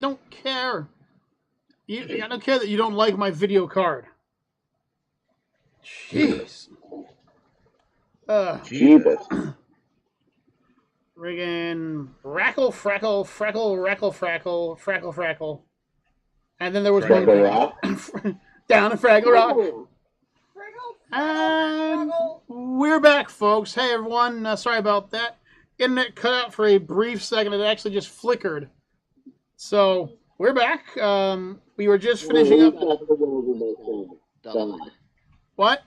don't care. I don't care that you don't like my video card. Jeez. Jesus. Friggin' Rackle, Frackle, Freckle, Rackle, Frackle, Frackle, Frackle. And then there was Fraggle one down in Fraggle Rock. And we're back, folks. Hey, everyone. Sorry about that. Internet cut out for a brief second. It actually just flickered. So, we're back. We were just finishing up. What?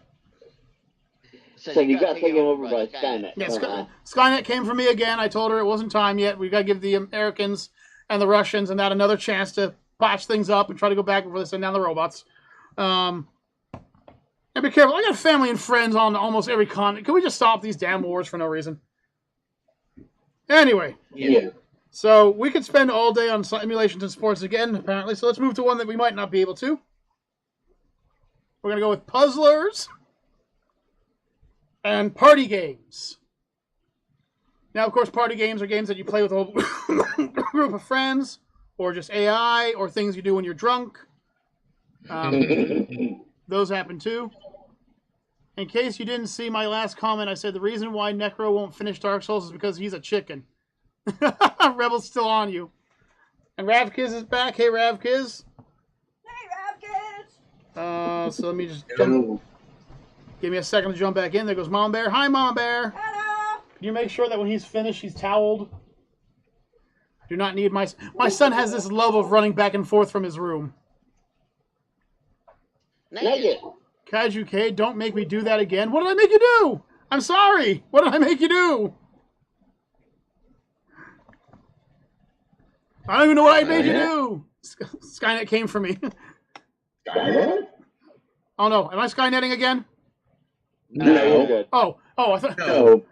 So you got taken over by Skynet. Yeah, Skynet came for me again. I told her it wasn't time yet. We got to give the Americans and the Russians and that another chance to patch things up and try to go back before they send down the robots. And be careful. I got family and friends on almost every continent. Can we just stop these damn wars for no reason? Anyway. Yeah. So we could spend all day on simulations and sports again, apparently. So let's move to one that we might not be able to. We're going to go with puzzlers and party games. Now, of course, party games are games that you play with a whole group of friends, or just AI, or things you do when you're drunk. Those happen too. In case you didn't see my last comment, I said the reason why Necro won't finish Dark Souls is because he's a chicken. Rebel's still on you. And Ravkiz is back. Hey, Ravkiz. Hey, Ravkiz. So let me just jump. Give me a second to jump back in. There goes Mom Bear. Hi, Mom Bear. Hello. Can you make sure that when he's finished, he's toweled? Do not need my son has this love of running back and forth from his room. Naked. Kaiju K, don't make me do that again. What did I make you do? I'm sorry. What did I make you do? I don't even know what I made you do. Skynet came for me. Skynet? Oh no, am I Skynetting again? No. Oh, I thought. No.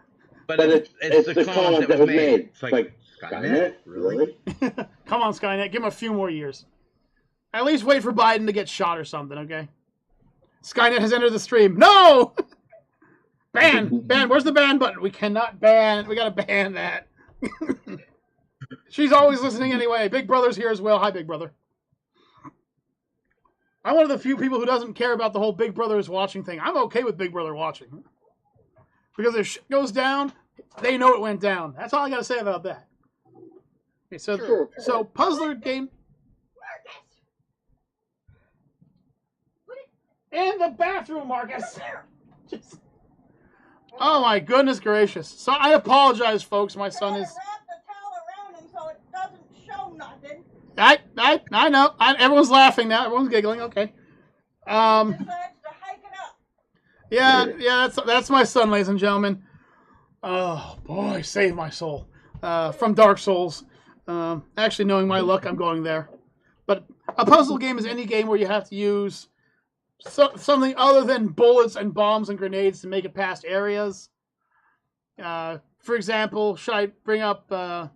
But it's the comment that was made. It's like, Skynet? Really? Come on, Skynet, give him a few more years. At least wait for Biden to get shot or something, okay? Skynet has entered the stream. No! Ban! Where's the ban button? We cannot ban. We gotta ban that. She's always listening anyway. Big Brother's here as well. Hi, Big Brother. I'm one of the few people who doesn't care about the whole Big Brother is watching thing. I'm okay with Big Brother watching. Because if shit goes down, they know it went down. That's all I gotta say about that. Okay, so puzzler game. In the bathroom, Marcus. Oh my goodness gracious! So I apologize, folks. My son is. Wrap the towel around him so it doesn't show nothing. I know. Everyone's laughing now. Everyone's giggling. Okay. Decides to hike it up. Yeah. That's my son, ladies and gentlemen. Oh boy, save my soul from Dark Souls. Actually, knowing my luck, I'm going there. But a puzzle game is any game where you have to use something other than bullets and bombs and grenades to make it past areas. For example, should I bring up a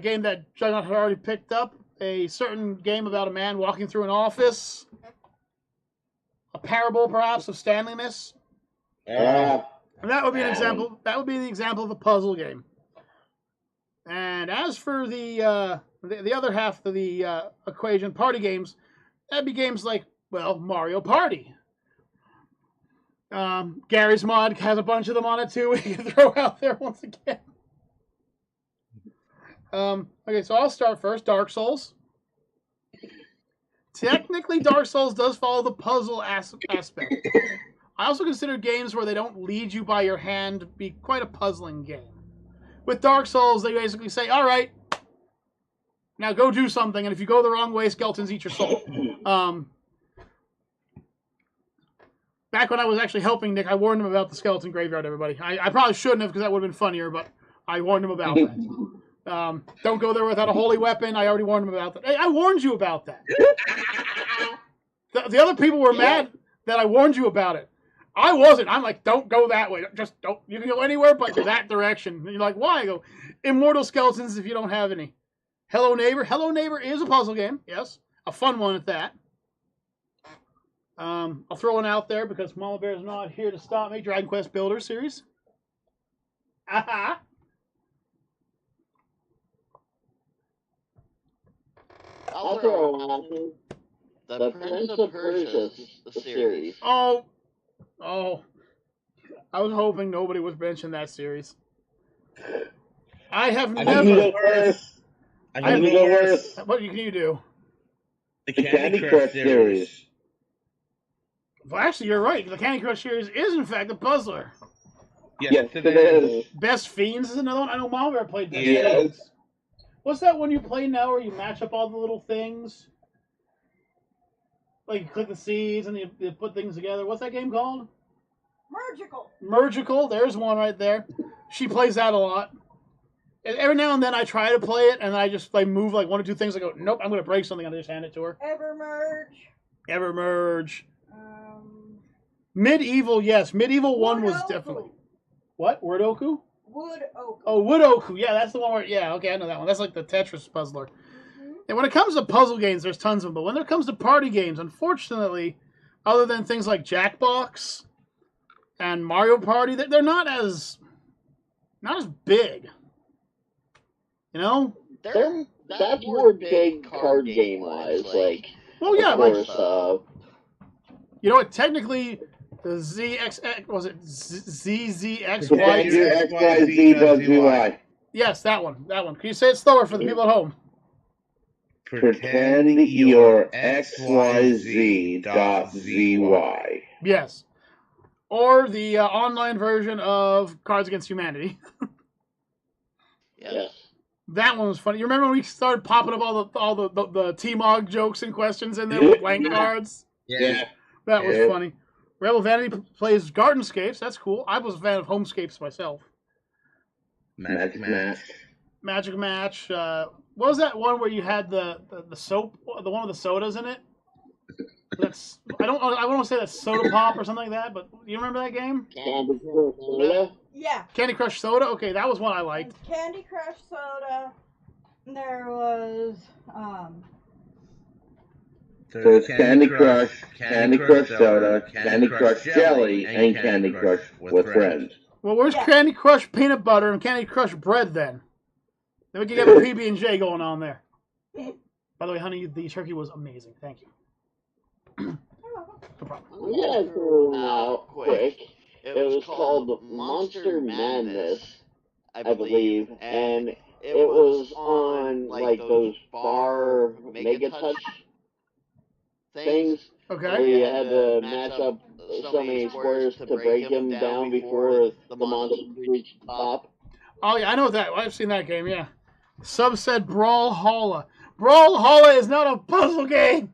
game that Juggernaut had already picked up? A certain game about a man walking through an office? A parable, perhaps, of Stanleyness? Yeah. And that would be an example. That would be the example of a puzzle game. And as for the other half of the equation, party games, that'd be games like, well, Mario Party. Gary's Mod has a bunch of them on it too. We can throw out there once again. Okay, so I'll start first. Dark Souls. Technically, Dark Souls does follow the puzzle aspect. I also consider games where they don't lead you by your hand to be quite a puzzling game. With Dark Souls, they basically say, all right, now go do something, and if you go the wrong way, skeletons eat your soul. Back when I was actually helping Nick, I warned him about the skeleton graveyard, everybody. I probably shouldn't have, because that would have been funnier, but I warned him about that. Don't go there without a holy weapon. I already warned him about that. Hey, I warned you about that. The other people were mad that I warned you about it. I wasn't. I'm like, don't go that way. Just don't. You can go anywhere but that direction. And you're like, why? I go, immortal skeletons if you don't have any. Hello Neighbor. Hello Neighbor is a puzzle game. Yes. A fun one at that. I'll throw one out there because Mama Bear's not here to stop me. Dragon Quest Builder series. I'll throw on the Prince of Persia series. Oh, I was hoping nobody would mention that series. I have never. I can go worse. What can you do? The Candy Crush series. Well, actually, you're right. The Candy Crush series is, in fact, a puzzler. Yes, it is. Best Fiends is another one. I know Mom ever played Best Yes. Fiends. What's that one you play now where you match up all the little things? Like you click the seeds and you put things together. What's that game called? Mergical. There's one right there. She plays that a lot. And every now and then I try to play it and I just move like one or two things. I go, nope, I'm going to break something. I just hand it to her. Evermerge. Medieval, yes. Medieval 1 was definitely. What? Wordoku? Woodoku. Oh, Woodoku. Yeah, that's the one where. Yeah, okay, I know that one. That's like the Tetris puzzler. And when it comes to puzzle games, there's tons of them. But when it comes to party games, unfortunately, other than things like Jackbox and Mario Party, they're not as big. You know? That's more big card game wise, like. Well, yeah, of like. course, You know what? Technically, the ZXX was it ZZXY? XYZ.ZY. Yes, that one. Can you say it slower for the people at home? Pretend you're XYZ.ZY. Yes. Or the online version of Cards Against Humanity. Yes. That one was funny. You remember when we started popping up all the TMOG jokes and questions in there with blank cards? Yeah. That was funny. Rebel Vanity plays Gardenscapes. That's cool. I was a fan of Homescapes myself. Magic Match. What was that one where you had the soap, the one with the sodas in it? I want to say that's Soda Pop or something like that, but you remember that game? Candy Crush Soda? Yeah. Candy Crush Soda? Okay, that was one I liked. Candy Crush Soda. There was, There's Candy Crush, Candy Crush Soda, Candy Crush Jelly, and Candy Crush with Friends. Well, where's Candy Crush Peanut Butter and Candy Crush Bread then? Then we can get a PB&J going on there. By the way, honey, the turkey was amazing. Thank you. No problem. I'm gonna throw it out quick. It was called Monster Madness, I believe, and it was on like those bar Mega Touch things. Okay. Where you had to match up so many squares to break them down before the monster reached the top. Oh yeah, I know that. I've seen that game. Yeah. Sub said Brawlhalla. Brawlhalla is not a puzzle game.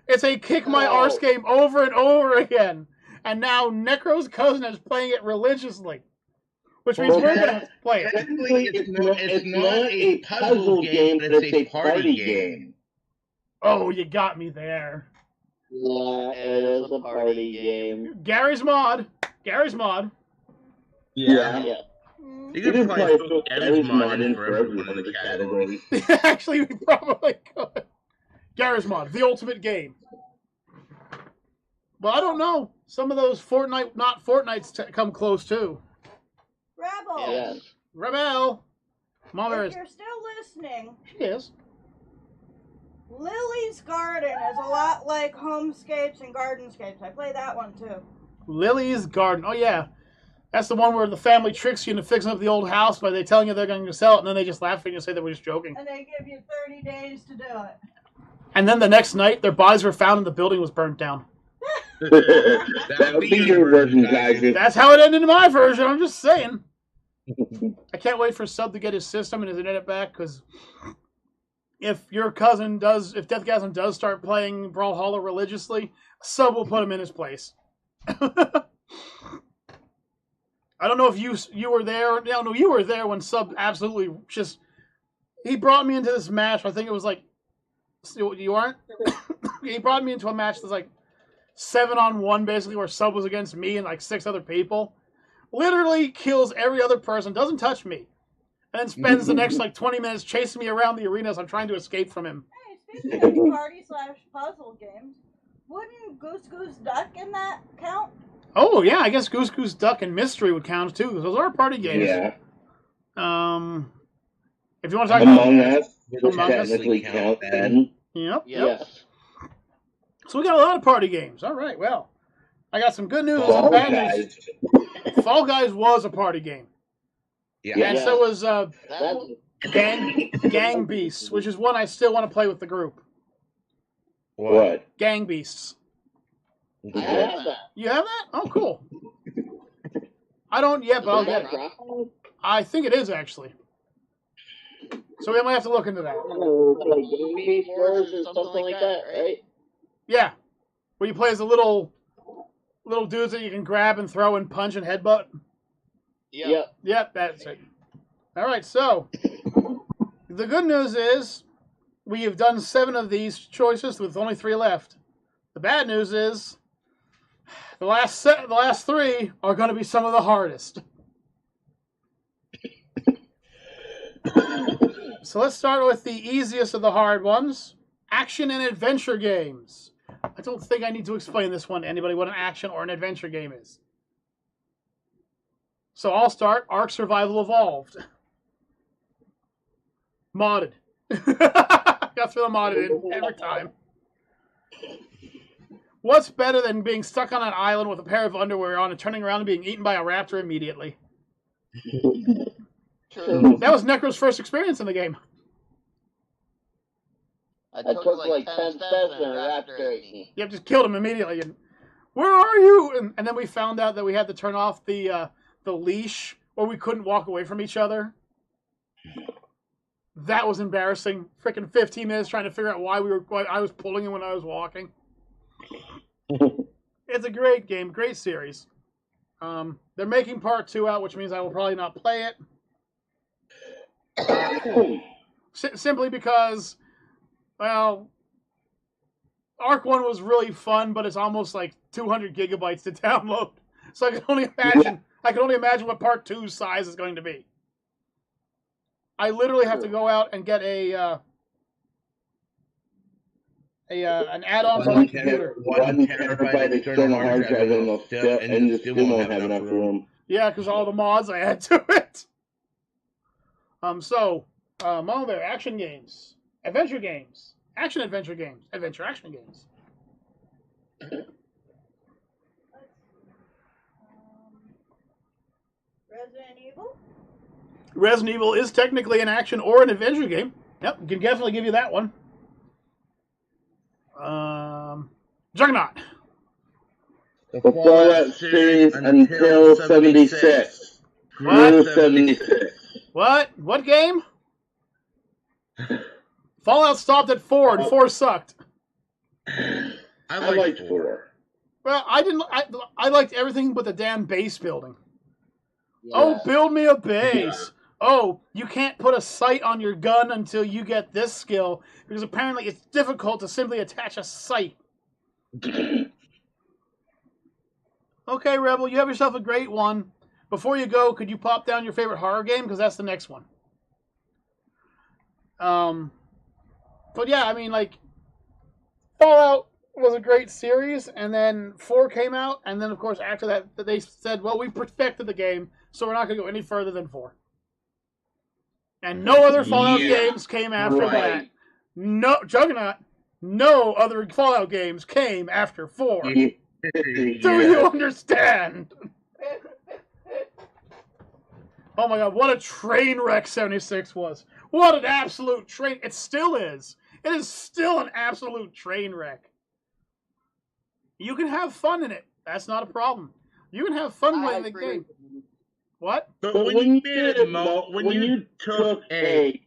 It's a kick my arse game over and over again. And now Necro's cousin is playing it religiously. Which means we're going to play it. Technically, it's not a puzzle game, but it's a party game. Oh, you got me there. Yeah, it is a party game. Gary's Mod. Yeah. You can play Gary's Mod in for every one of the categories. Actually, we probably could. Gary's Mod, the ultimate game. Well, I don't know. Some of those Fortnites come close too. Rebel. Yes. Rebel. Mom, If you're still listening, she is. Lily's Garden is a lot like Homescapes and Gardenscapes. I play that one too. Lily's Garden. Oh, yeah. That's the one where the family tricks you into fixing up the old house by they telling you they're going to sell it, and then they just laugh at you and say they were just joking. And they give you 30 days to do it. And then the next night, their bodies were found and the building was burnt down. That would be your version, guys. That's how it ended in my version. I'm just saying. I can't wait for Sub to get his system and his internet back, because if Deathgasm does start playing Brawlhalla religiously, Sub will put him in his place. I don't know if you were there. No, you were there when Sub absolutely just... He brought me into this match. I think it was like... You aren't? He brought me into a match that's like 7-on-1, basically, where Sub was against me and like 6 other people. Literally kills every other person, doesn't touch me, and then spends the next like 20 minutes chasing me around the arena as I'm trying to escape from him. Hey, speaking of party/puzzle games, wouldn't Goose Goose Duck in that count? Oh yeah, I guess Goose Goose Duck and Mystery would count too, because those are party games. Yeah. If you want to talk Among Us. Which technically count then. Yep. Yes. So we got a lot of party games. All right, well, I got some good news and Fall some bad news. Guys. Fall Guys was a party game. Yeah. And so was That's Gang Beasts, which is one I still want to play with the group. What? Gang Beasts. I have that. You have that? Oh, cool. I don't yet, but I'll Is get that it. cross-play? I think it is, actually. So we might have to look into that. Like Game Beast Wars or something like that, right? Yeah. Where you play as the little dudes that you can grab and throw and punch and headbutt. Yep. Yep, that's it. All right, so the good news is we have done 7 of these choices with only 3 left. The bad news is the last 3 are going to be some of the hardest. So let's start with the easiest of the hard ones. Action and adventure games. I don't think I need to explain this one to anybody what an action or an adventure game is. So I'll start. Ark Survival Evolved. Modded. Got to throw the modded in every time. What's better than being stuck on an island with a pair of underwear on and turning around and being eaten by a raptor immediately? True. That was Necro's first experience in the game. I took like 10 steps and a raptor ate me. Yep, just killed him immediately. And where are you? And then we found out that we had to turn off the leash, or we couldn't walk away from each other. That was embarrassing. Freaking 15 minutes trying to figure out why I was pulling him when I was walking. It's a great game, great series. They're making part 2 out, which means I will probably not play it. Simply because, well, Arc 1 was really fun, but it's almost like 200 gigabytes to download. So I can only imagine what part 2's size is going to be. I literally have to go out and get an add-on for my computer. 1 terabyte external hard drive and you still won't have enough room. Yeah, because all the mods I add to it. On there, action games, adventure games, action-adventure games, adventure-action games. Resident Evil? Resident Evil is technically an action or an adventure game. Yep, can definitely give you that one. Juggernaut. The Fallout series until 76. Through 76. What? What game? Fallout stopped at 4, and 4 sucked. I liked 4. Well, I liked everything but the damn base building. Yes. Oh, build me a base. Oh, you can't put a sight on your gun until you get this skill, because apparently it's difficult to simply attach a sight. Okay, Rebel, you have yourself a great one. Before you go, could you pop down your favorite horror game? Because that's the next one. But yeah, I mean, like, Fallout was a great series, and then 4 came out, and then, of course, after that, they said, well, we perfected the game, so we're not going to go any further than 4. And no other Fallout games came after that. No, Juggernaut, no other Fallout games came after 4. Do you understand? Oh my god, what a train wreck 76 was. What an absolute train. It still is. It is still an absolute train wreck. You can have fun in it. That's not a problem. You can have fun playing the game. What? But when you took a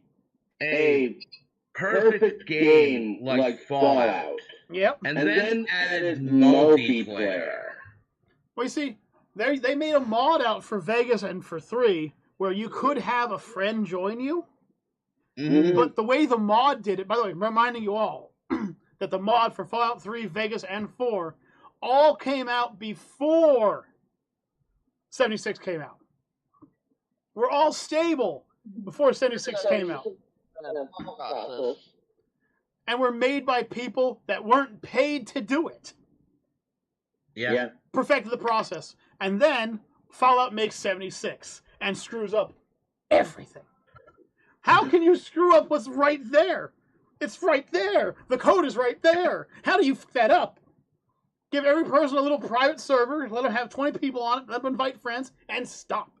perfect game like Fallout, Yep. and then added multiplayer. Well, you see, they made a mod out for Vegas and for 3 where you could have a friend join you. Mm-hmm. But the way the mod did it, by the way, reminding you all that the mod for Fallout 3, Vegas, and 4 all came out before 76 came out. We're all stable before 76 came out. And were made by people that weren't paid to do it. Yeah. Perfected the process. And then Fallout makes 76 and screws up everything. How can you screw up what's right there? It's right there. The code is right there. How do you fuck that up? Give every person a little private server, let them have 20 people on it, let them invite friends, and stop.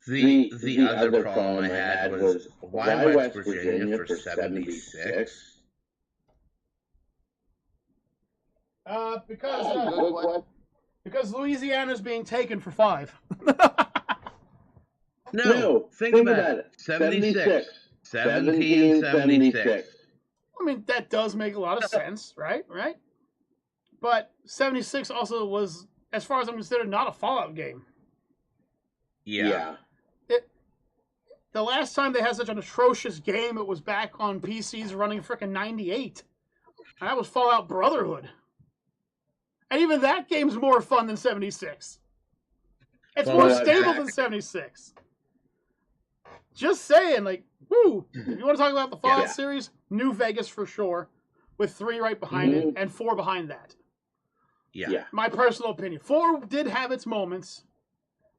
The other problem I had was, why West Virginia for 76? Because Louisiana's being taken for 5. No, think about it. 76. 1776. I mean, that does make a lot of sense, right? Right? But 76 also was, as far as I'm considered, not a Fallout game. Yeah. The last time they had such an atrocious game, it was back on PCs running frickin' 98. And that was Fallout Brotherhood. And even that game's more fun than 76. It's more stable than 76. Just saying, like, woo. If you want to talk about the Fallout series, New Vegas for sure, with 3 right behind it, and 4 behind that. Yeah. My personal opinion. 4 did have its moments.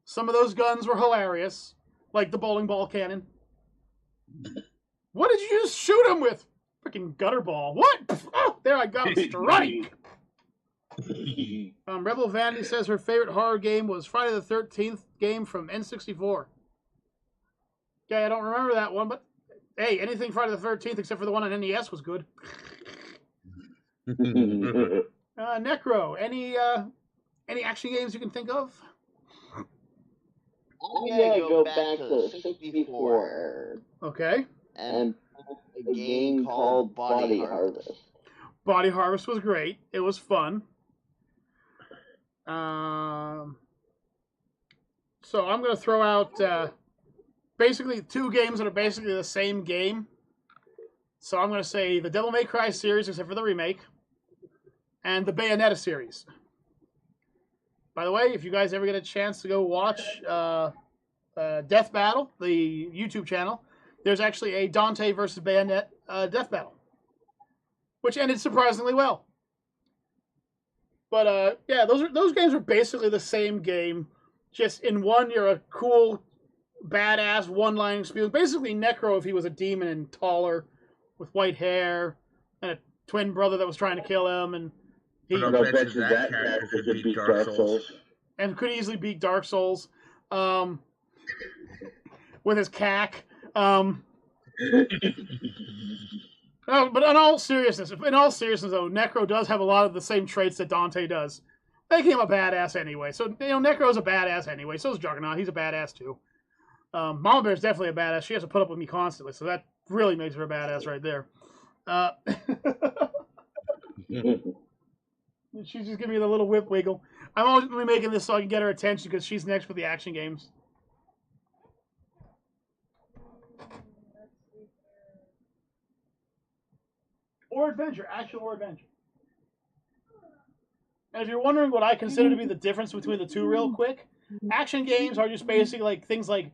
Some of those guns were hilarious, like the bowling ball cannon. What did you just shoot him with? Freaking gutter ball. What? Oh, there I got a strike. Rebel Vanity says her favorite horror game was Friday the 13th game from N64. Okay, I don't remember that one, but hey, anything Friday the 13th except for the one on NES was good. Necro, any action games you can think of? I'm gonna go back to 64. Okay. And a game called Body Harvest. Body Harvest was great. It was fun. So I'm going to throw out basically 2 games that are basically the same game. So I'm going to say the Devil May Cry series, except for the remake, and the Bayonetta series. By the way, if you guys ever get a chance to go watch Death Battle, the YouTube channel, there's actually a Dante versus Bayonetta Death Battle, which ended surprisingly well. But yeah, those games are basically the same game. Just in one, you're a cool, badass, one-line experience. Basically, Necro if he was a demon and taller, with white hair, and a twin brother that was trying to kill him, and he I bet you that character could beat Dark Souls. And could easily beat Dark Souls, with his cack. No, but in all seriousness, though, Necro does have a lot of the same traits that Dante does, making him a badass anyway. So, Necro's a badass anyway. So is Juggernaut. He's a badass, too. Mama Bear's definitely a badass. She has to put up with me constantly, so that really makes her a badass right there. She's just giving me the little whip wiggle. I'm always going to be making this so I can get her attention because she's next for the action games. Or adventure, action or adventure. And if you're wondering what I consider to be the difference between the two real quick, action games are just basically like things like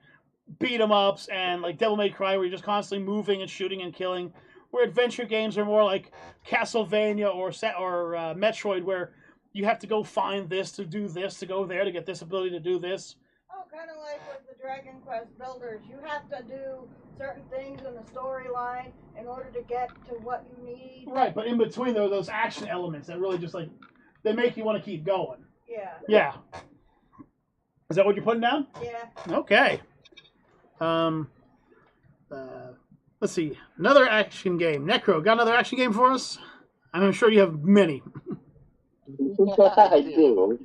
beat 'em ups and like Devil May Cry where you're just constantly moving and shooting and killing, where adventure games are more like Castlevania or Metroid where you have to go find this to do this, to go there to get this ability to do this. Oh, kind of like with the Dragon Quest builders. You have to do certain things in the storyline in order to get to what you need. Right, but in between there are those action elements that really just like, they make you want to keep going. Yeah. Yeah. Is that what you're putting down? Yeah. Okay. Let's see. Another action game. Necro, got another action game for us? I'm sure you have many. I do.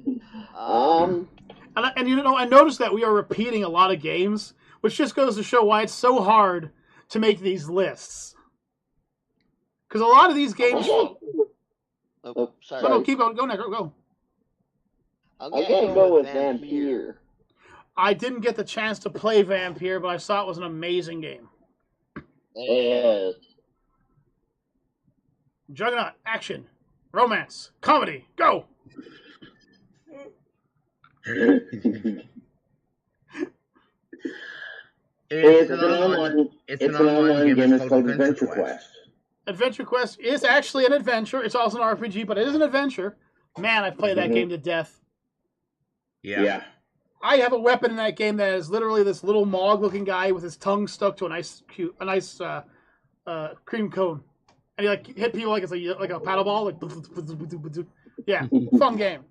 And I noticed that we are repeating a lot of games, which just goes to show why it's so hard to make these lists. Because a lot of these games... Oh, sorry. No, keep going. Go, Necro, go. I'm gonna go with Vampire. I didn't get the chance to play Vampire, but I saw it was an amazing game. Yes. Juggernaut, action, romance, comedy, go! It's an online game. It's called Adventure Quest. Adventure Quest is actually an adventure. It's also an RPG, but it is an adventure. Man, I've played that game to death. Yeah. I have a weapon in that game that is literally this little Mog-looking guy with his tongue stuck to a nice cream cone, and he like hit people like it's like a paddle ball, like yeah, fun game.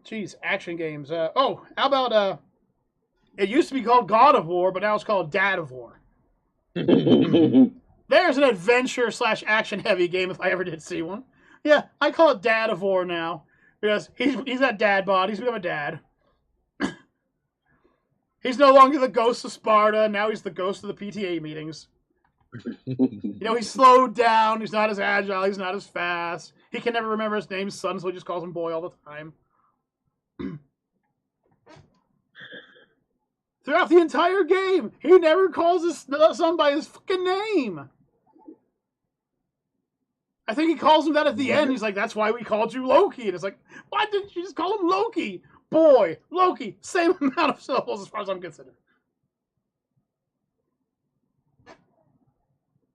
Geez, action games. How about it used to be called God of War, but now it's called Dad of War. There's an adventure / action heavy game if I ever did see one. Yeah, I call it Dad of War now because he's got dad bod. He's become a dad. He's no longer the ghost of Sparta. Now he's the ghost of the PTA meetings. He's slowed down. He's not as agile. He's not as fast. He can never remember his name's son, so he just calls him boy all the time. Throughout the entire game, he never calls his son by his fucking name. I think he calls him that at the end. He's like, that's why we called you Loki. And it's like, why didn't you just call him Loki? Boy, Loki, same amount of syllables as far as I'm concerned.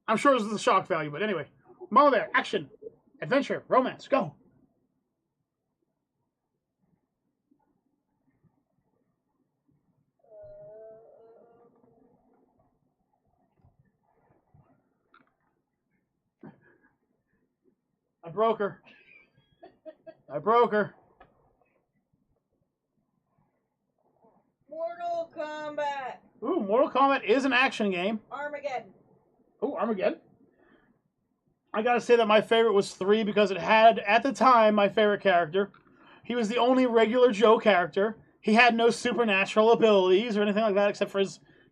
I'm sure this is the shock value, but anyway. Mama Bear, action, adventure, romance, go. I broke her. Mortal Kombat. Ooh, Mortal Kombat is an action game. Armageddon. Ooh, Armageddon. I gotta say that my favorite was 3 because it had, at the time, my favorite character. He was the only regular Joe character. He had no supernatural abilities or anything like that except for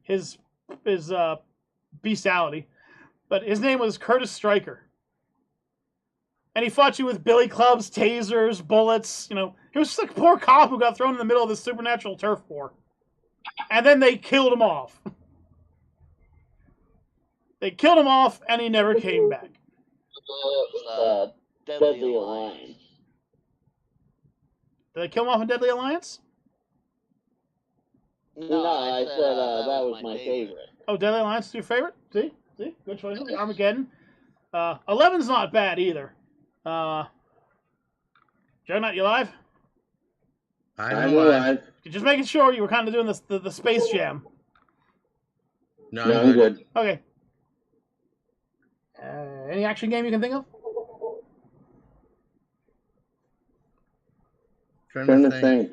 his bestiality. But his name was Curtis Stryker. And he fought you with billy clubs, tasers, bullets. He was just like a poor cop who got thrown in the middle of this supernatural turf war. And then they killed him off. They killed him off, and he never came back. Deadly Alliance. Did they kill him off in Deadly Alliance? No, I said that was my favorite. Oh, Deadly Alliance is your favorite? See? Good choice. Armageddon. 11's not bad either. Juggernaut, you alive? I'm alive. Just making sure you were kind of doing the Space Jam. No, I'm good. Okay. Any action game you can think of? Trying to think.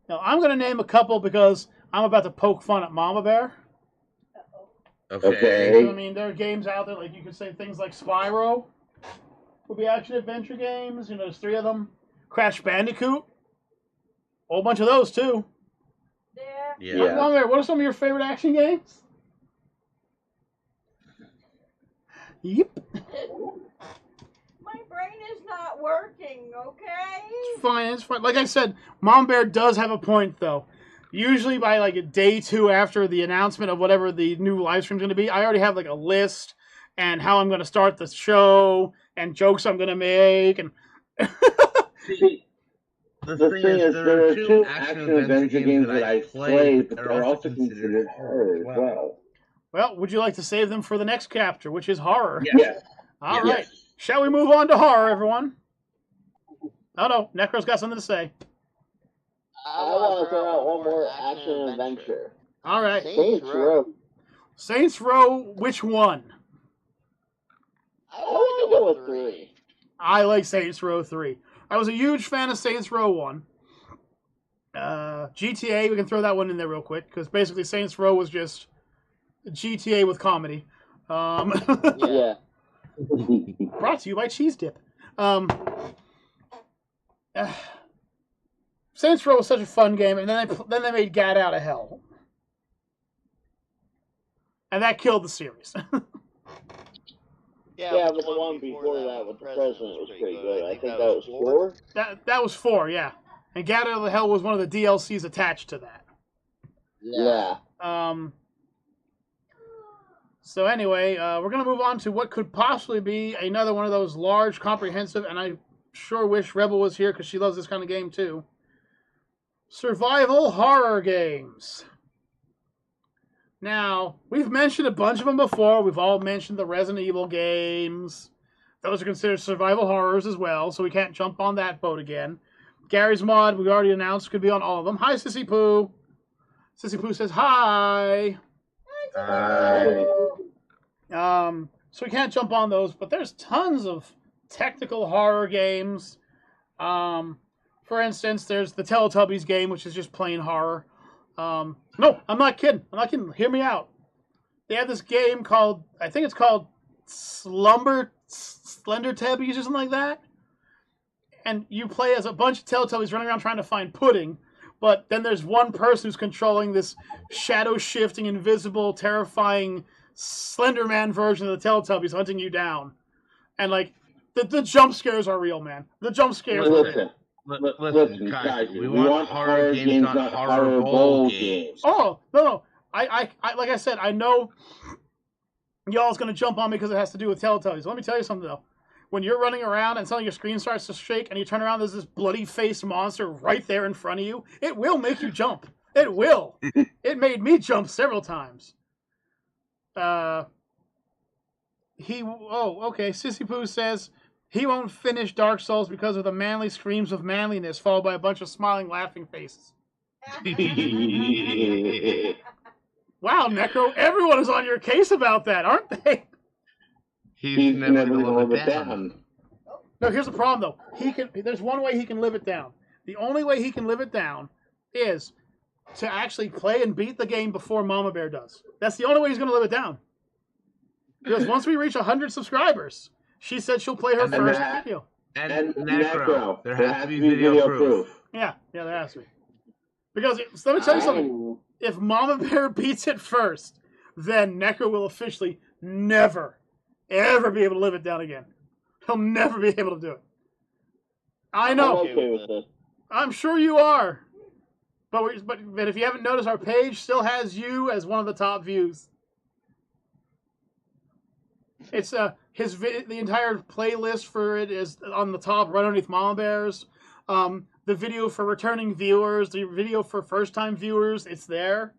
No, I'm going to name a couple because I'm about to poke fun at Mama Bear. Okay. So, I mean, there are games out there, like you could say things like Spyro would be action-adventure games. There's 3 of them. Crash Bandicoot. A whole bunch of those, too. Yeah. Mama Bear, what are some of your favorite action games? Yep. My brain is not working, okay? It's fine. Like I said, Mom Bear does have a point, though. Usually by like a day 2 after the announcement of whatever the new live stream's going to be, I already have like a list and how I'm going to start the show and jokes I'm going to make. And See, the thing is, there are 2 action-adventure games that I played, but they're also considered horror as well. Well, would you like to save them for the next chapter, which is horror? Yes. All right. Shall we move on to horror, everyone? Oh, no. Necro's got something to say. I want to throw out one more action-adventure. All right. Saints Row. Saints Row, which one? I want to go with 3. I like Saints Row 3. I was a huge fan of Saints Row 1. GTA, we can throw that one in there real quick, because basically Saints Row was just GTA with comedy. Yeah. Brought to you by Cheese Dip. Saints Row was such a fun game, and then they made Gat Out of Hell. And that killed the series. Yeah, but the one before that with the president was pretty good. I think that was 4? That was 4, yeah. And Gat Out of Hell was one of the DLCs attached to that. Yeah. So anyway, we're going to move on to what could possibly be another one of those large, comprehensive, and I sure wish Rebel was here because she loves this kind of game too. Survival horror games. Now, we've mentioned a bunch of them before. We've all mentioned the Resident Evil games. Those are considered survival horrors as well, so we can't jump on that boat again. Gary's mod, we already announced, could be on all of them. Hi, Sissy Poo. Sissy Poo says hi. Hi. So we can't jump on those, but there's tons of technical horror games. For instance, there's the Teletubbies game, which is just plain horror. No, I'm not kidding. Hear me out. They have this game called, I think it's called Slender Tabbies or something like that. And you play as a bunch of Teletubbies running around trying to find pudding. But then there's one person who's controlling this shadow-shifting, invisible, terrifying Slender Man version of the Teletubbies hunting you down. And, like, the jump scares are real, man. The jump scares are real. Listen, guys, we want horror games, not horror bowl games. Oh, no. I like I said, I know y'all's going to jump on me because it has to do with Teletubbies. Let me tell you something, though. When you're running around and suddenly your screen starts to shake and you turn around, there's this bloody-faced monster right there in front of you, it will make you jump. It will. It made me jump several times. Okay. Sissy Poo says he won't finish Dark Souls because of the manly screams of manliness, followed by a bunch of smiling, laughing faces. Wow, Necro, everyone is on your case about that, aren't they? He's never going to live it down. No, here's the problem, though. There's one way he can live it down. The only way he can live it down is to actually play and beat the game before Mama Bear does. That's the only way he's going to live it down. Because once we reach 100 subscribers, she said she'll play her first video. And Necro, there has to be video proof. Yeah, there has to be. Because, let me tell you something. If Mama Bear beats it first, then Necro will officially never, ever be able to live it down again. He'll never be able to do it. I know. I'm okay with this. I'm sure you are. But if you haven't noticed, our page still has you as one of the top views. It's the entire playlist for it is on the top, right underneath Mama Bear's. The video for returning viewers, the video for first-time viewers, it's there.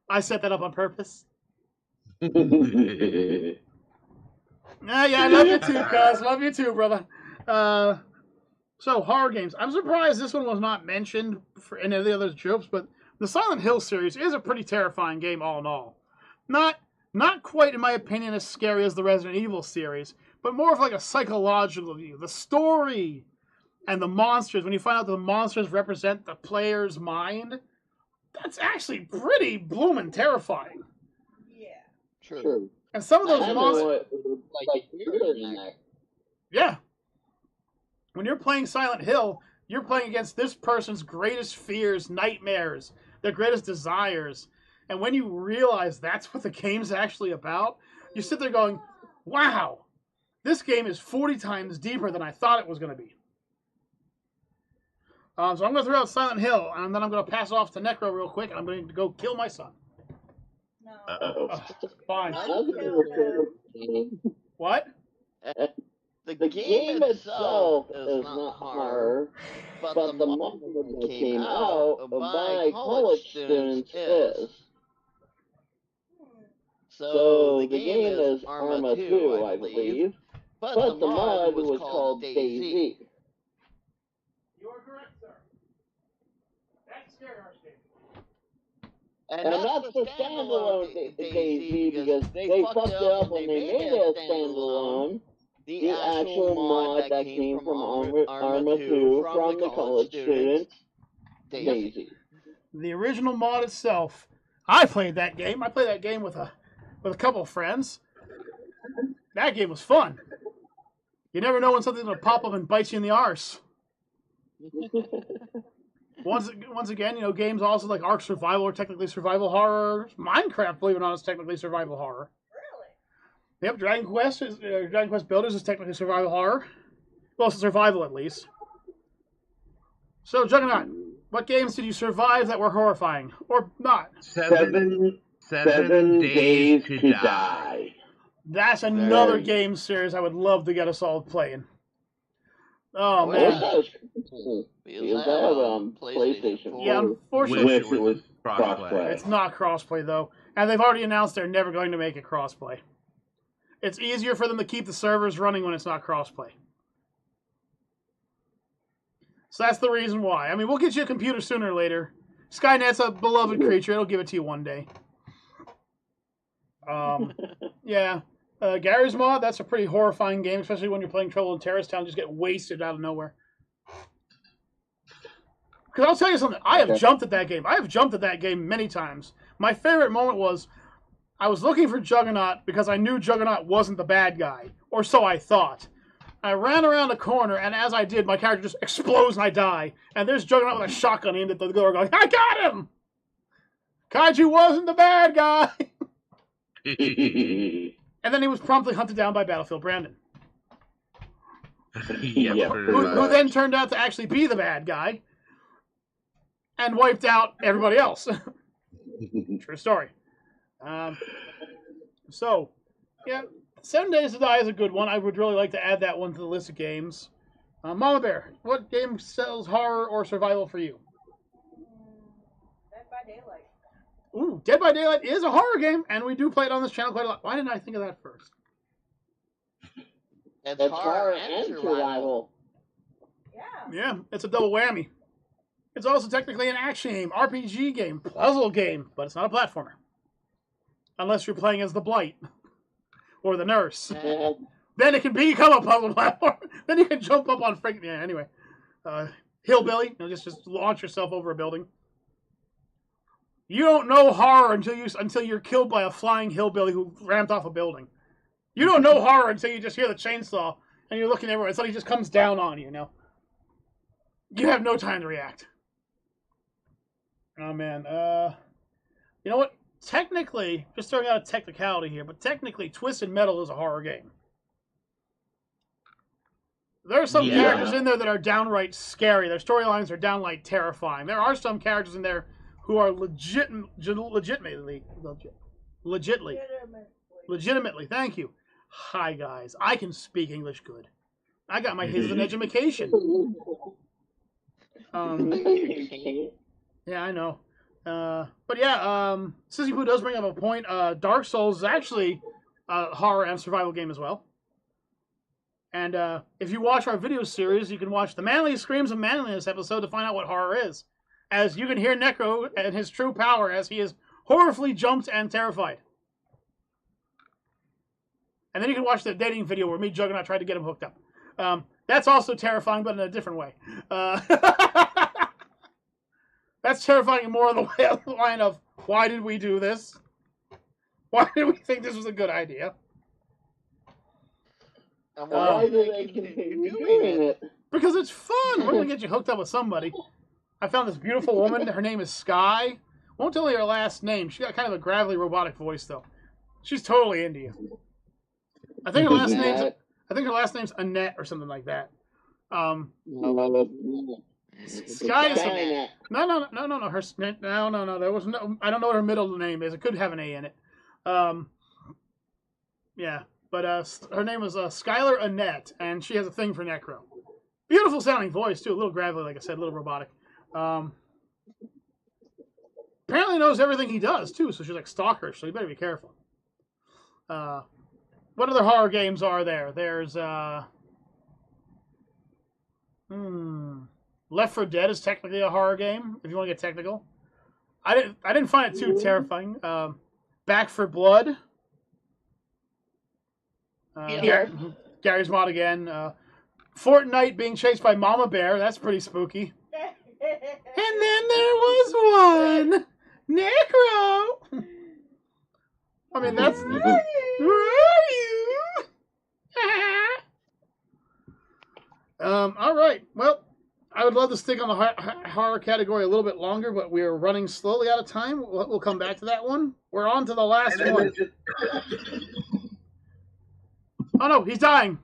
I set that up on purpose. Yeah, I love you too, cuz. Love you too, brother. So, horror games. I'm surprised this one was not mentioned for any of the other tropes, but the Silent Hill series is a pretty terrifying game all in all. Not quite, in my opinion, as scary as the Resident Evil series, but more of like a psychological view. The story and the monsters, when you find out that the monsters represent the player's mind, that's actually pretty bloomin' terrifying. Yeah. True. And some of those monsters... Yeah. When you're playing Silent Hill, you're playing against this person's greatest fears, nightmares, their greatest desires. And when you realize that's what the game's actually about, you sit there going, wow, this game is 40 times deeper than I thought it was going to be. So I'm going to throw out Silent Hill, and then I'm going to pass it off to Necro real quick, and I'm going to go kill my son. No. Fine. Kill What? The game itself is not horror, but the model that came out by college students is. So the game is Arma 2, I believe, but the mod was called Daisy. You are correct, sir. That's Scare Horse game. And that's the standalone Daisy, because they fucked it up when they made it a standalone. The actual mod that came from Arma 2 from the college students, Daisy. The original mod itself, I played that game. I played that game with a couple of friends. That game was fun. You never know when something's going to pop up and bite you in the arse. Once again, games also like Ark Survival are technically survival horror. Minecraft, believe it or not, is technically survival horror. Yep, Dragon Quest Builders is technically survival horror. Well, it's survival at least. So, Juggernaut, what games did you survive that were horrifying? Or not? 7 Days to Die. That's another game series I would love to get us all playing. Oh, man. PlayStation 4. Yeah, unfortunately, Wish it was crossplay. it's not crossplay, though. And they've already announced they're never going to make it crossplay. It's easier for them to keep the servers running when it's not crossplay. So that's the reason why. I mean, we'll get you a computer sooner or later. Skynet's a beloved creature. It'll give it to you one day. Yeah. Gary's Mod, that's a pretty horrifying game, especially when you're playing Trouble in Terrorist Town. Just get wasted out of nowhere. Because I'll tell you something. I have jumped at that game. I have jumped at that game many times. My favorite moment was I was looking for Juggernaut because I knew Juggernaut wasn't the bad guy. Or so I thought. I ran around a corner, and as I did, my character just explodes and I die. And there's Juggernaut with a shotgun aimed at the door going, I got him! Kaiju wasn't the bad guy! And then he was promptly hunted down by Battlefield Brandon. Who then turned out to actually be the bad guy and wiped out everybody else. True story. So, yeah, 7 Days to Die is a good one. I would really like to add that one to the list of games. Mama Bear, what game sells horror or survival for you? Dead by Daylight. Ooh, Dead by Daylight is a horror game, and we do play it on this channel quite a lot. Why didn't I think of that first? It's horror and survival. Yeah. Yeah, it's a double whammy. It's also technically an action game, RPG game, puzzle game, but it's not a platformer. Unless you're playing as the Blight or the Nurse. Then it can become a puzzle platform. Then you can jump up on freaking... Yeah, anyway. Hillbilly, just launch yourself over a building. You don't know horror until you're killed by a flying hillbilly who ramped off a building. You don't know horror until you just hear the chainsaw and you're looking everywhere. Suddenly he just comes down on you, You have no time to react. Oh, man. You know what? Technically, just throwing out a technicality here, but technically Twisted Metal is a horror game. There are some characters in there that are downright scary. Their storylines are downright terrifying. There are some characters in there who are legitimately, thank you. Hi, guys. I can speak English good. I got my hidden education. Yeah, I know. But yeah, Sissy Poo does bring up a point. Dark Souls is actually a horror and survival game as well. And if you watch our video series, you can watch the Manliest Screams of Manliness episode to find out what horror is. As you can hear Necro and his true power as he is horribly jumped and terrified. And then you can watch the dating video where me, Juggernaut, tried to get him hooked up. That's also terrifying, but in a different way. That's terrifying more in the line of, why did we do this? Why did we think this was a good idea? And why do they continue doing it? Because it's fun. We're going to get you hooked up with somebody. I found this beautiful woman. Her name is Sky. Won't tell you her last name. She got kind of a gravelly robotic voice, though. She's totally into you. I think her last name's Annette or something like that. Sky is no. There was no. I don't know what her middle name is. It could have an A in it. Yeah, but her name was Skylar Annette, and she has a thing for Necro. Beautiful sounding voice too. A little gravelly, like I said, a little robotic. Apparently knows everything he does too. So she's like stalkerish. So you better be careful. What other horror games are there? There's Left 4 Dead is technically a horror game, if you want to get technical. I didn't find it too terrifying. Back 4 Blood. Gary's Mod again. Fortnite being chased by Mama Bear. That's pretty spooky. And then there was one. Necro. I mean, that's... Where are you? All right. Well, I would love to stick on the horror category a little bit longer, but we are running slowly out of time. We'll come back to that one. We're on to the last one. Oh, no, he's dying.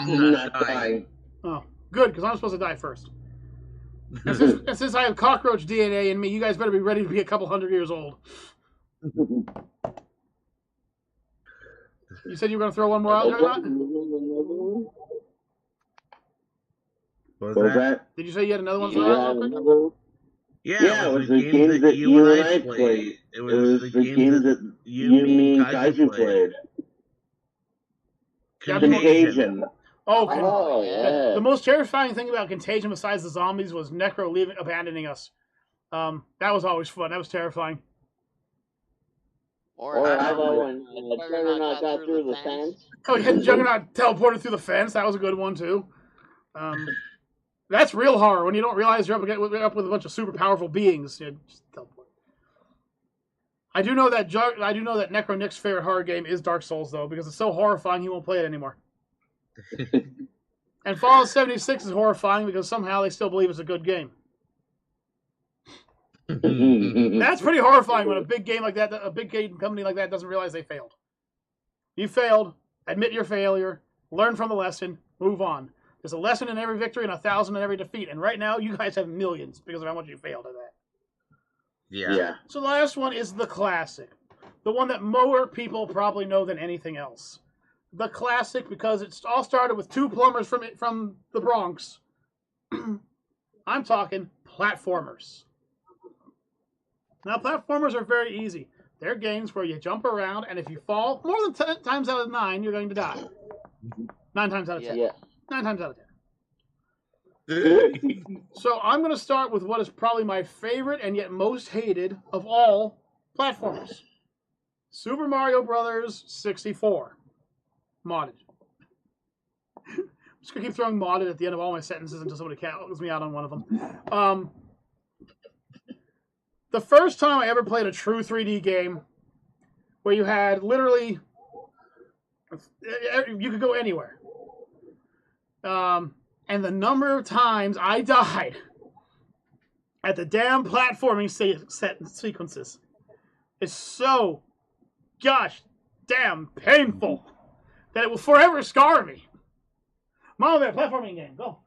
He's not dying. Oh, good, because I'm supposed to die first. And since I have cockroach DNA in me, you guys better be ready to be a couple 100 years old. You said you were going to throw one more out there, not? What was that? Did you say you had another one for out? Yeah, it was the games that you and I played. It was the games that you, me, and Kaiju played. Contagion. Oh, yeah. The most terrifying thing about Contagion besides the zombies was Necro abandoning us. That was always fun. That was terrifying. Or how when Juggernaut got through the fence. Oh, yeah, Juggernaut teleported through the fence. That was a good one, too. That's real horror, when you don't realize you're up with a bunch of super powerful beings. You just teleport. I do know that Necro Nick's favorite horror game is Dark Souls, though, because it's so horrifying he won't play it anymore. And Fallout 76 is horrifying because somehow they still believe it's a good game. That's pretty horrifying when a big game like that, a big game company like that doesn't realize they failed. You failed, admit your failure, learn from the lesson, move on. There's a lesson in every victory and 1,000 in every defeat. And right now, you guys have millions because of how much you failed at that. Yeah. So the last one is the classic. The one that more people probably know than anything else. The classic because it all started with two plumbers from the Bronx. I'm talking platformers. Now, platformers are very easy. They're games where you jump around, and if you fall, more than 10 times out of 9, you're going to die. 9 times out of 10. Yeah. 9 times out of 10. So I'm going to start with what is probably my favorite and yet most hated of all platformers. Super Mario Brothers 64. Modded. I'm just going to keep throwing modded at the end of all my sentences until somebody calls me out on one of them. The first time I ever played a true 3D game where you had literally... you could go anywhere. And the number of times I died at the damn platforming sequences is so gosh damn painful that it will forever scar me. Mom, that platforming game, go.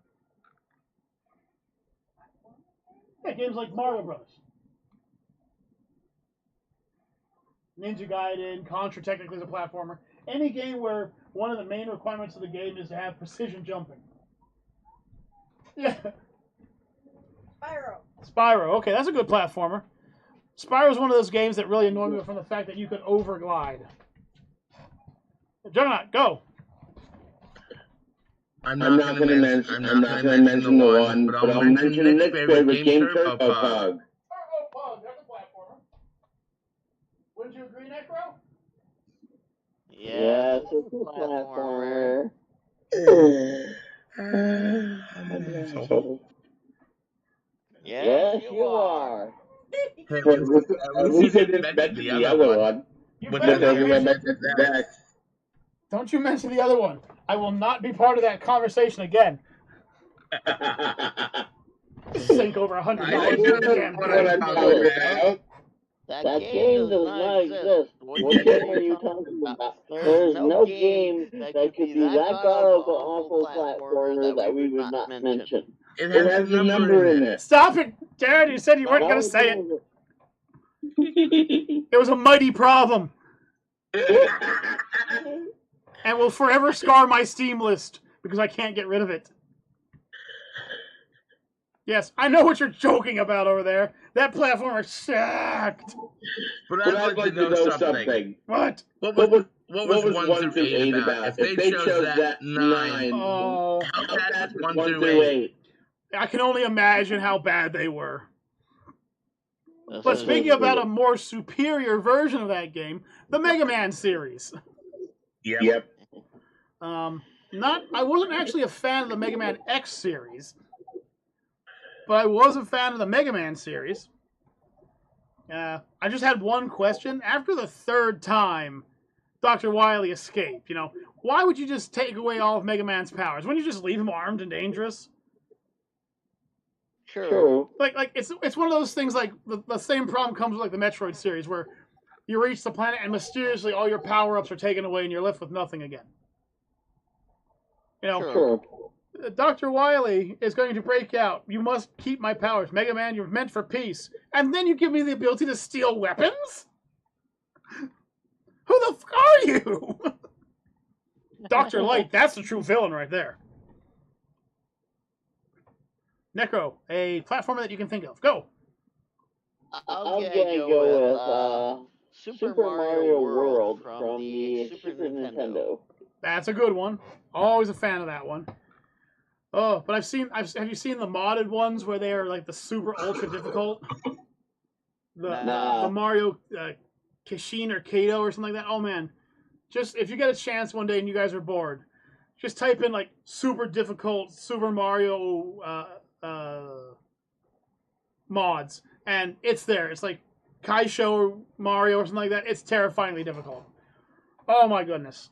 Yeah, games like Mario Brothers, Ninja Gaiden, Contra technically is a platformer. Any game where one of the main requirements of the game is to have precision jumping. Yeah. Spyro. Okay, that's a good platformer. Spyro is one of those games that really annoyed me from the fact that you could overglide. Juggernaut, go. I'm not going to mention the one, but I'll mention Nick's favorite game, Turbo Pug. Turbo Pug, that's a platformer. Wouldn't you agree, Necro? Yeah, it's a platformer. Yes, you are. Hey, at least you didn't mention the other one. Don't you mention the other one. I will not be part of that conversation again. Sink over $100. That game does not exist. What game are you talking about? There is no game that could be that god-awful platformer that we would not mention. It has a number in it. Stop it, Jared. You said you weren't going to say it. It was a mighty problem. And will forever scar my Steam list because I can't get rid of it. Yes, I know what you're joking about over there. That platformer sucked. But I'd like to know something. What? What was 1 through 8 about? If they chose that 9, oh, how bad is 1 through 8? I can only imagine how bad they were. But speaking about a more superior version of that game, the Mega Man series. Yep. I wasn't actually a fan of the Mega Man X series, but I was a fan of the Mega Man series. I just had one question. After the third time Dr. Wily escaped, why would you just take away all of Mega Man's powers? Wouldn't you just leave him armed and dangerous? True. Like it's one of those things like the same problem comes with like the Metroid series where you reach the planet and mysteriously all your power-ups are taken away and you're left with nothing again. Sure. Dr. Wily is going to break out. You must keep my powers. Mega Man, you're meant for peace. And then you give me the ability to steal weapons? Who the f*** are you? Dr. Light, that's the true villain right there. Necro, a platformer that you can think of. Go. I'm gonna go with Super Mario World from the Super Nintendo. That's a good one. Always a fan of that one. Oh, but have you seen the modded ones where they are like the super ultra difficult? The Mario Kashin or Kato or something like that. Oh man, just if you get a chance one day and you guys are bored, just type in like super difficult Super Mario mods, and it's there. It's like Kaisho or Mario or something like that. It's terrifyingly difficult. Oh my goodness.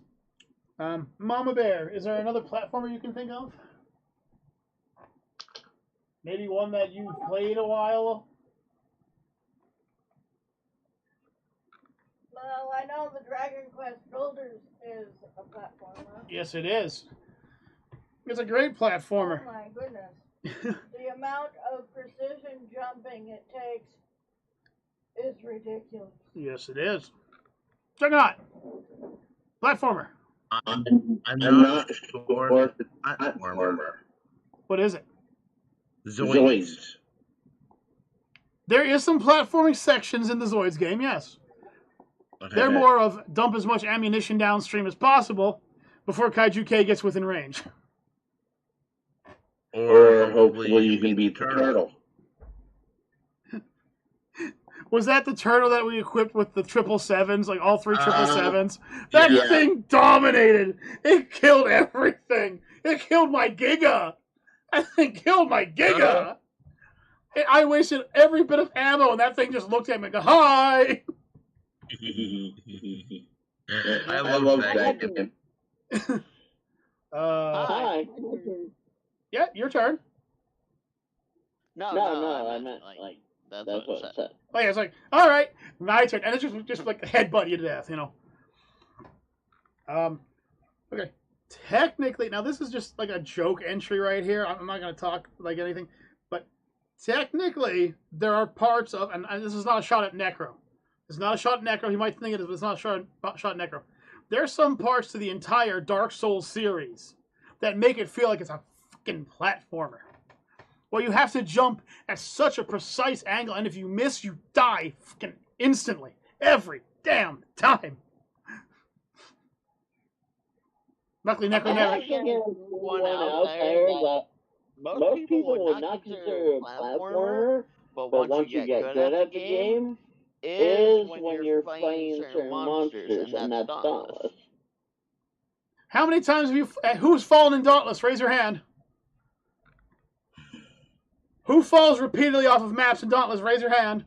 Mama Bear, is there another platformer you can think of? Maybe one that you've played a while? Well, I know the Dragon Quest Builders is a platformer. Yes, it is. It's a great platformer. Oh my goodness. The amount of precision jumping it takes is ridiculous. Yes, it is. Check it out. Platformer. I'm not sure if it's platformer. What is it? Zoids. There is some platforming sections in the Zoids game, yes. Okay. They're more of dump as much ammunition downstream as possible before Kaiju K gets within range. Or hopefully you can beat the turtle. Was that the turtle that we equipped with the 777s, like all 3 777s? That thing dominated. It killed everything. It killed my Giga. That thing killed my Giga. I wasted every bit of ammo, and that thing just looked at me and go, hi. I love that game. Hi. Yeah, your turn. No, I meant like that's what it said. Oh yeah, it's like, all right, my turn, and it's just like headbutt you to death, you know. Okay. Technically, now this is just like a joke entry right here. I'm not going to talk like anything, but technically there are parts of, and this is not a shot at Necro. It's not a shot at Necro. You might think it is, but it's not a shot at Necro. There's some parts to the entire Dark Souls series that make it feel like it's a fucking platformer. Well, you have to jump at such a precise angle, and if you miss, you die fucking instantly. Every damn time. Luckily, Necro never... One out there that most people would not consider a platformer, but once you get good at the game, is when you're fighting certain monsters, and that's Dauntless. How many times have you... Who's fallen in Dauntless? Raise your hand. Who falls repeatedly off of maps in Dauntless? Raise your hand.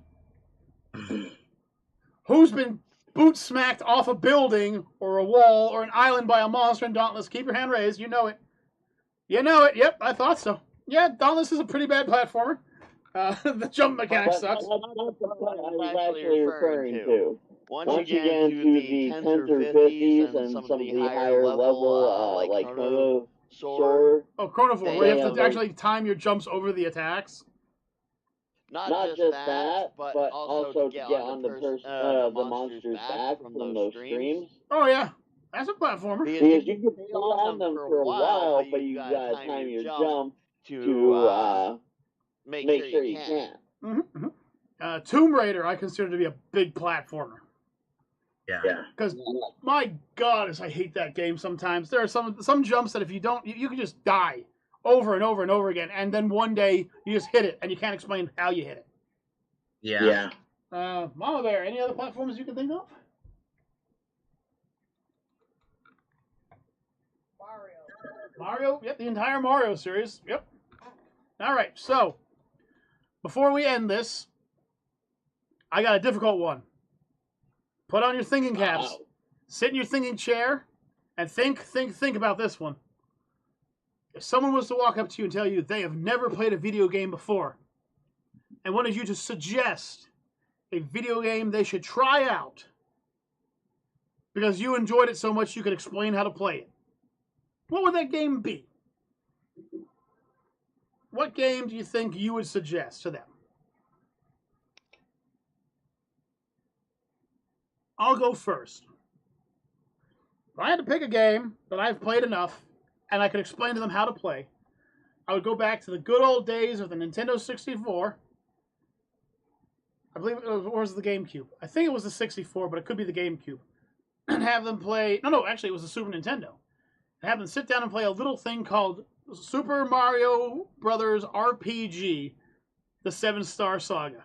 Who's been boot smacked off a building or a wall or an island by a monster in Dauntless? Keep your hand raised. You know it. You know it. Yep, I thought so. Yeah, Dauntless is a pretty bad platformer. The jump mechanic sucks. That's what I was actually referring to. Once you get into the 10s or 50s and some of the higher level, like Chrono Sword. Oh, Chronovore, where you have to actually time your jumps over the attacks. Not just that, but also to get on the monster's back from those streams. Oh, yeah. That's a platformer. Because you can be on them for a while, but you gotta time your jump to make sure you can. Mm-hmm. Tomb Raider, I consider to be a big platformer. Yeah. Because, my God, I hate that game sometimes. There are some jumps that if you don't, you can just die over and over and over again, and then one day you just hit it, and you can't explain how you hit it. Yeah. Mama Bear, any other platforms you can think of? Mario? Yep, the entire Mario series. Yep. All right, so before we end this, I got a difficult one. Put on your thinking caps, sit in your thinking chair, and think about this one. If someone was to walk up to you and tell you they have never played a video game before and wanted you to suggest a video game they should try out because you enjoyed it so much you could explain how to play it, what would that game be? What game do you think you would suggest to them? I'll go first. If I had to pick a game that I've played enough and I could explain to them how to play, I would go back to the good old days of the Nintendo 64. I believe it was the GameCube. I think it was the 64, but it could be the GameCube. And have them play... No, actually, it was the Super Nintendo. have them sit down and play a little thing called Super Mario Brothers RPG, the 7-star Saga.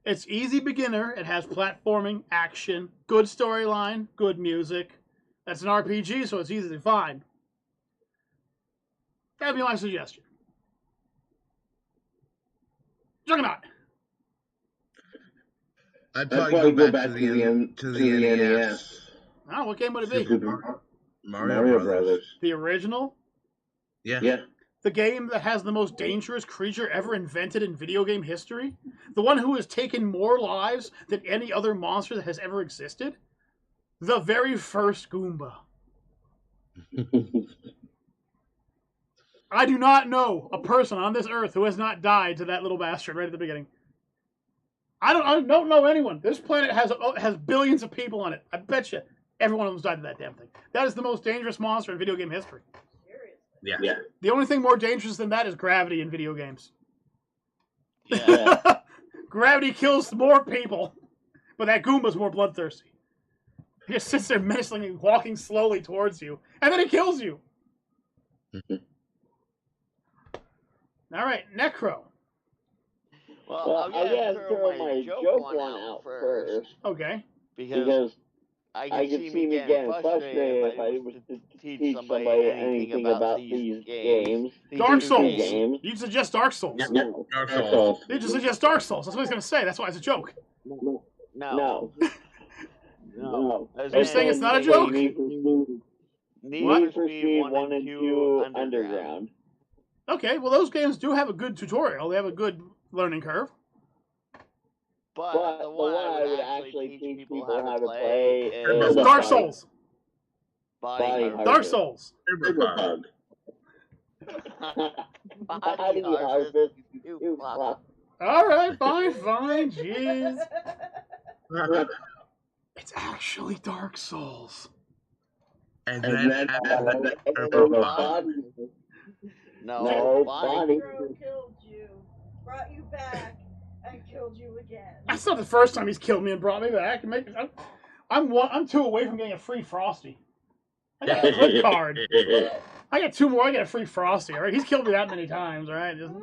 It's easy beginner. It has platforming, action, good storyline, good music. That's an RPG, so it's easy to find. That'd be my suggestion. Juggernaut. I'd probably go back to the NES. Oh, what game would it be? Super Mario Brothers. The original? Yeah. The game that has the most dangerous creature ever invented in video game history? The one who has taken more lives than any other monster that has ever existed? The very first Goomba. I do not know a person on this earth who has not died to that little bastard right at the beginning. I don't know anyone. This planet has billions of people on it. I bet you every one of them's died to that damn thing. That is the most dangerous monster in video game history. Yeah. The only thing more dangerous than that is gravity in video games. Yeah. Gravity kills more people, but that Goomba's more bloodthirsty. He just sits there menacingly walking slowly towards you, and then he kills you. All right, Necro. Well, I'm gonna throw my joke one out first. Okay. Because I could see me getting frustrated if I was to teach somebody anything about these games. Dark Souls. Games. You suggest Dark Souls. No. Dark Souls. You just suggest Dark Souls. That's what he's going to say. That's why it's a joke. No. Are you saying it's not a joke? Need for Speed 1 and 2 Underground. Okay, well, those games do have a good tutorial. They have a good learning curve. But the one I would actually teach people how to play is Dark Souls. Body Dark Souls. Bug. Body Harvest. You fuck. All right, fine. Jeez. It's actually Dark Souls. And then No, Body. Killed you, brought you back, and killed you again. That's not the first time he's killed me and brought me back. I'm 2 away from getting a free Frosty. I got a good card. I got 2 more. I get a free Frosty. All right, he's killed me that many times. All right, just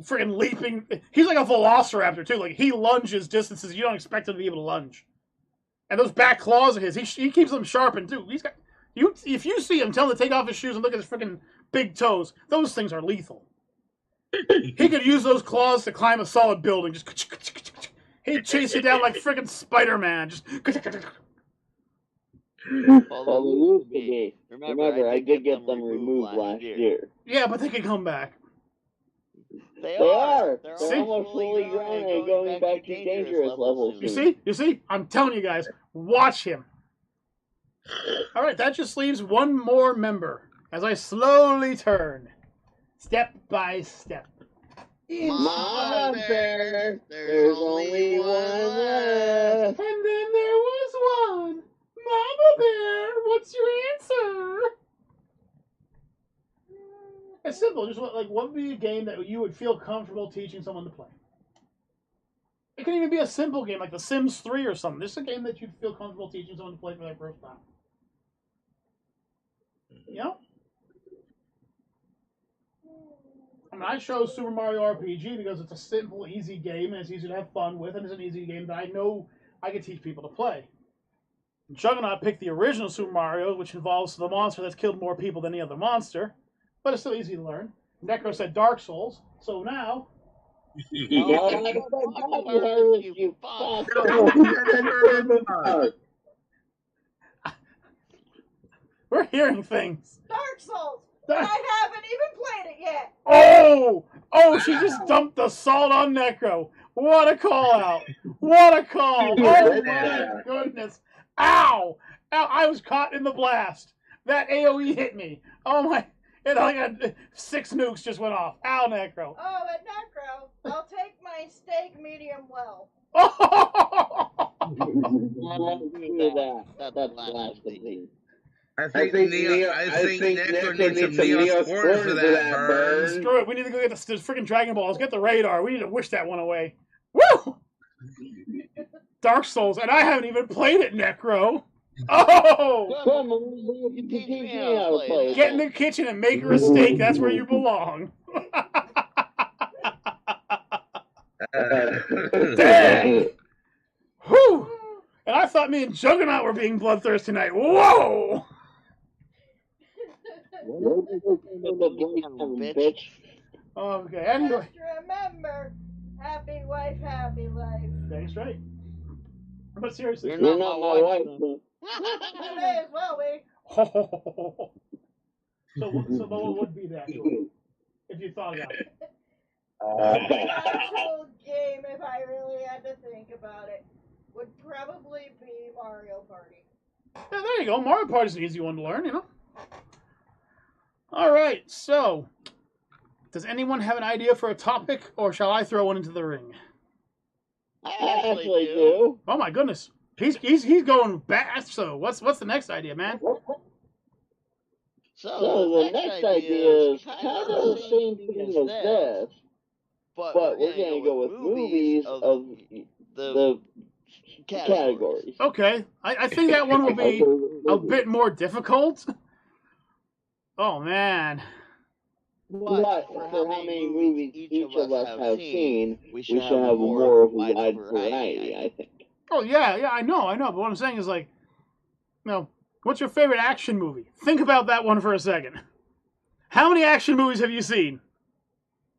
freaking leaping. He's like a Velociraptor too. Like he lunges distances you don't expect him to be able to lunge. And those back claws of his, he keeps them sharpened too. He's got you. If you see him, tell him to take off his shoes and look at his freaking big toes. Those things are lethal. He could use those claws to climb a solid building. Just he'd chase you down like freaking Spider-Man. Just. Well, they used to be. Remember, I did get them removed last year. Yeah, but they can come back. They are. They're See? almost fully grown and going back to dangerous levels. You see? I'm telling you guys, watch him. All right, that just leaves one more member as I slowly turn, step by step. Mama Bear, there's only one left. And then there was one. Mama Bear, what's your answer? It's simple. Just like what would be a game that you would feel comfortable teaching someone to play? It can even be a simple game like The Sims 3 or something. This is a game that you'd feel comfortable teaching someone to play for their first time. You know? I mean, I chose Super Mario RPG because it's a simple, easy game, and it's easy to have fun with, and it's an easy game that I know I can teach people to play. Juggernaut picked the original Super Mario, which involves the monster that's killed more people than any other monster, but it's still easy to learn. Necro said Dark Souls, so now... We're hearing things. Dark Souls! But I haven't even played it yet! Oh, she just dumped the salt on Necro. What a call out. What a call. Oh my goodness. Ow! I was caught in the blast. That AoE hit me. Oh my. It like 6 nukes just went off. Ow, Necro. Oh, and Necro, I'll take my steak medium well. That's blasphemy. I think Necro needs some Neosporin for that burn. Screw it. We need to go get the freaking Dragon Balls. Get the radar. We need to wish that one away. Woo! Dark Souls, and I haven't even played it, Necro. Oh! Come on, you teach me how to play. Get in the kitchen and make her a steak. That's where you belong. Dang! Whew! And I thought me and Juggernaut were being bloodthirsty tonight. Whoa! Bitch. Okay, anyway. Just remember, happy wife, happy life. That's right. But seriously. You're not my wife. I may as well be. So what would be that if you thought about it? The actual game, if I really had to think about it, would probably be Mario Party. Yeah, there you go. Mario Party's an easy one to learn, you know. All right, so does anyone have an idea for a topic, or shall I throw one into the ring? I actually do. Oh my goodness, he's going fast. So what's the next idea, man? So the next idea is kind of the same thing as this, but we're going to go with movies of the categories. Okay, I think that one will be a bit more difficult. Oh man. But for how many movies each of us have seen, we should have more of a wide variety, I think. Oh yeah, I know. But what I'm saying is like, you know, what's your favorite action movie? Think about that one for a second. How many action movies have you seen?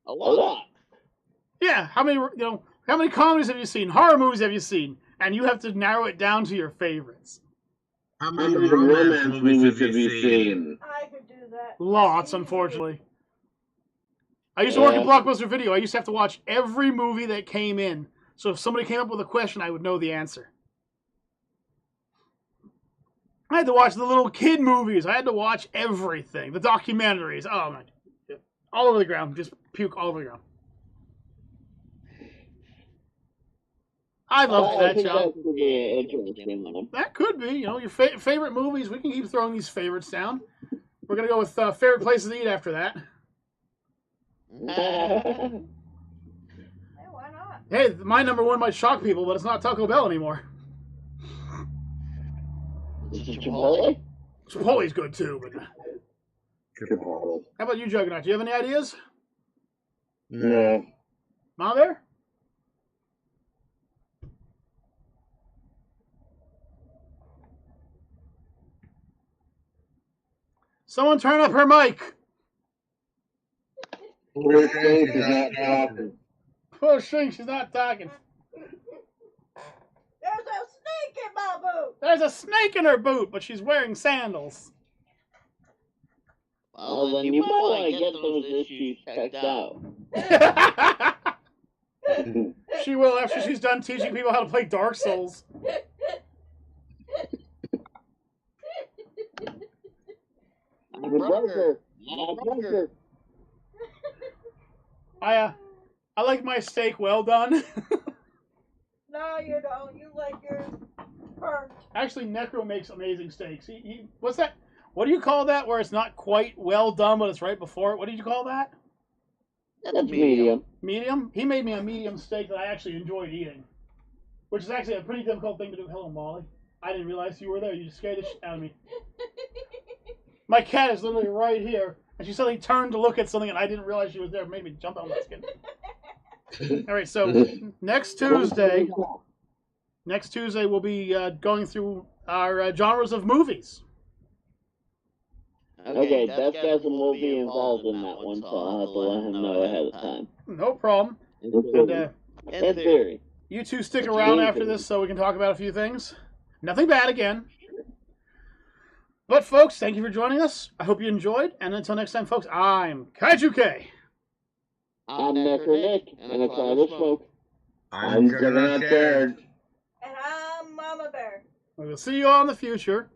A lot. Yeah, how many comedies have you seen? Horror movies have you seen? And you have to narrow it down to your favorites. How many romance movies have you seen? I could do that. Lots, unfortunately. I used to work at Blockbuster Video. I used to have to watch every movie that came in. So if somebody came up with a question, I would know the answer. I had to watch the little kid movies. I had to watch everything. The documentaries. Oh my. All over the ground. Just puke all over the ground. I loved that show. That could be. You know, your favorite movies. We can keep throwing these favorites down. We're going to go with favorite places to eat after that. Hey, why not? Hey, my number one might shock people, but it's not Taco Bell anymore. Chipotle? Chipotle's good too, but Chipotle. how about you, Juggernaut? Do you have any ideas? No. Not there? Someone turn up her mic. Poor thing, she's not talking. Poor thing, she's not talking. There's a snake in my boot. There's a snake in her boot, but she's wearing sandals. Well, then you might want to get those issues checked out. She will after she's done teaching people how to play Dark Souls. Burger. I like my steak well done. No, you don't. You like yours burnt. Actually, Necro makes amazing steaks. What's that? What do you call that? Where it's not quite well done, but it's right before it. What did you call that? That's medium. Medium. He made me a medium steak that I actually enjoyed eating, which is actually a pretty difficult thing to do. Hello, Molly. I didn't realize you were there. You just scared the shit out of me. My cat is literally right here, and she suddenly turned to look at something, and I didn't realize she was there. It made me jump out of my skin. All right, so next Tuesday we'll be going through our genres of movies. Okay, Deathgasm will be involved in that one, so I'll have to let him know ahead of time. No problem. And, In theory. you two stick around after this so we can talk about a few things. Nothing bad again. But folks, thank you for joining us. I hope you enjoyed. And until next time, folks, I'm Kaiju K. I'm Necro Nick, and a cloud of smoke. I'm Juggernaut Jared. And I'm Mama Bear. We will see you all in the future.